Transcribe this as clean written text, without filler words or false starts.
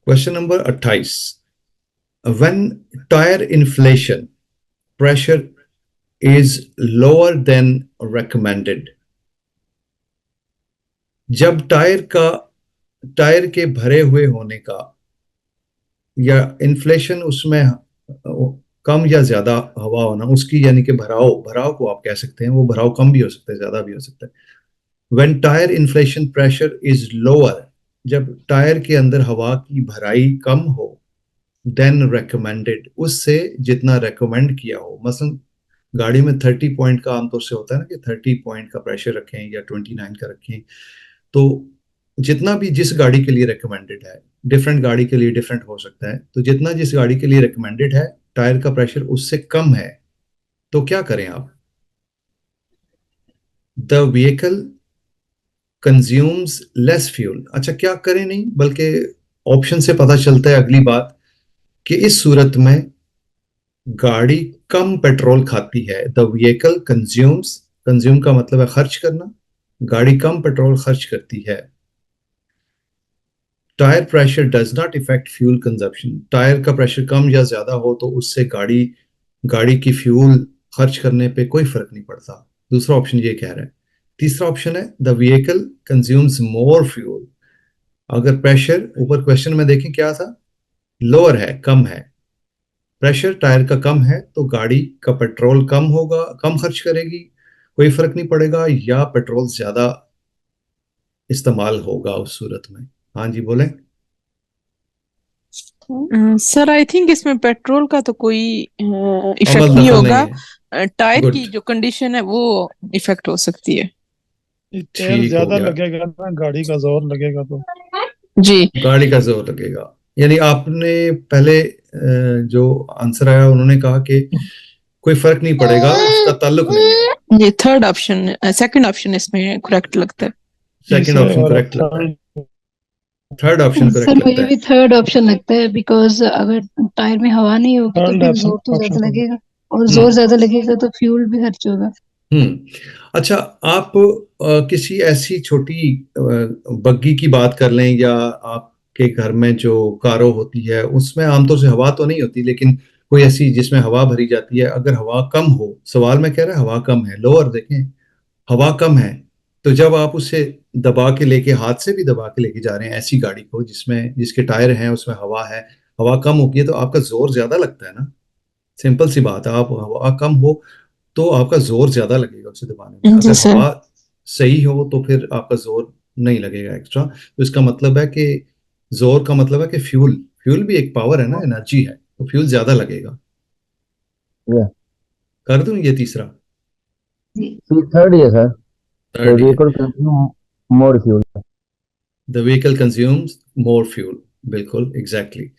Question number 28, when tyre inflation pressure is lower than recommended, जब tyre के भरे हुए होने का या इन्फ्लेशन उसमें कम या ज्यादा हवा होना उसकी, यानी कि भराव भराव को आप कह सकते हैं, वो भराव कम भी हो सकता है, ज्यादा भी हो सकता है। When tyre inflation pressure is lower, जब टायर के अंदर हवा की भराई कम हो, देन रेकमेंडेड, उससे जितना रेकमेंड किया हो। मसलन गाड़ी में 30 पॉइंट का आमतौर से होता है ना कि 30 पॉइंट का प्रेशर रखें या 29 का रखें, तो जितना भी जिस गाड़ी के लिए रिकमेंडेड है, डिफरेंट गाड़ी के लिए डिफरेंट हो सकता है, तो जितना जिस गाड़ी के लिए रिकमेंडेड है टायर का प्रेशर उससे कम है, तो क्या करें आप? The vehicle consumes less fuel. अच्छा, क्या करें नहीं, बल्कि ऑप्शन से पता चलता है अगली बात कि इस सूरत में गाड़ी कम पेट्रोल खाती है। द व्हीकल कंज्यूम्स, कंज्यूम का मतलब है खर्च करना, गाड़ी कम पेट्रोल खर्च करती है। Tyre pressure does not effect fuel consumption, tyre का प्रेशर कम या ज्यादा हो तो उससे गाड़ी की फ्यूल खर्च करने पे कोई फर्क नहीं पड़ता। दूसरा ऑप्शन ये कह रहा है। तीसरा ऑप्शन है the vehicle consumes more fuel. अगर प्रेशर ऊपर क्वेश्चन में देखें क्या था, लोअर है, कम है, प्रेशर टायर का कम है तो गाड़ी का पेट्रोल कम होगा, कम खर्च करेगी, कोई फर्क नहीं पड़ेगा, या पेट्रोल ज्यादा इस्तेमाल होगा उस सूरत में। हाँ जी बोले। सर आई थिंक इसमें पेट्रोल का तो कोई इफेक्ट अमल नहीं दखल होगा। नहीं है। टायर गुड, की जो कंडीशन है वो इफेक्ट हो सकती है। तेल ठीक हो ज्यादा गया। लगेगा ना, गाड़ी का जोर लगेगा तो। जी। गाड़ी का जोर लगेगा, यानी आपने पहले जो आंसर आया उन्होंने कहा कि कोई फर्क नहीं पड़ेगा, उसका ताल्लुक नहीं है। ये थर्ड ऑप्शन, सेकंड ऑप्शन इसमें करेक्ट लगता है। सेकंड तीसरे ऑप्शन वाला करेक्ट लगता है, third. Third option sir correct लगता मुझे है। भी थर्ड ऑप्शन लगता है, बिकॉज अगर टायर में हवा नहीं होगी तो थर्ड फिर ऑप्शन जोर तो ऑप्शन ज्यादा सही। लगेगा, और जोर हम्म ज्यादा लगेगा तो फ्यूल भी खर्च होगा। अच्छा, आप किसी ऐसी छोटी बग्गी की बात कर लें, या आपके घर में जो कारो होती है उसमें आमतौर से हवा तो नहीं होती, लेकिन कोई ऐसी जिसमें हवा भरी जाती है, अगर हवा कम हो, सवाल में कह रहा है हवा कम है, लोअर देखें, हवा कम है, तो जब आप उसे दबा के लेके, हाथ से भी दबा के लेके जा रहे हैं ऐसी गाड़ी को जिसके टायर हैं उसमें हवा है, हवा कम होगी है तो आपका जोर ज्यादा लगता है ना। सिंपल सी बात है, आप हवा कम हो तो आपका जोर ज्यादा लगेगा उसे दबाने में। जी अगर सर। हवा सही हो तो फिर आपका जोर नहीं लगेगा एक्स्ट्रा। तो इसका मतलब है कि जोर का मतलब है कि फ्यूल फ्यूल भी एक पावर है ना, एनर्जी है, तो फ्यूल ज्यादा लगेगा। Yeah. कर दूं ये तीसरा? जी। See, third is sir. The third ये, vehicle consume more fuel. The vehicle consumes more fuel, बिल्कुल एग्जैक्टली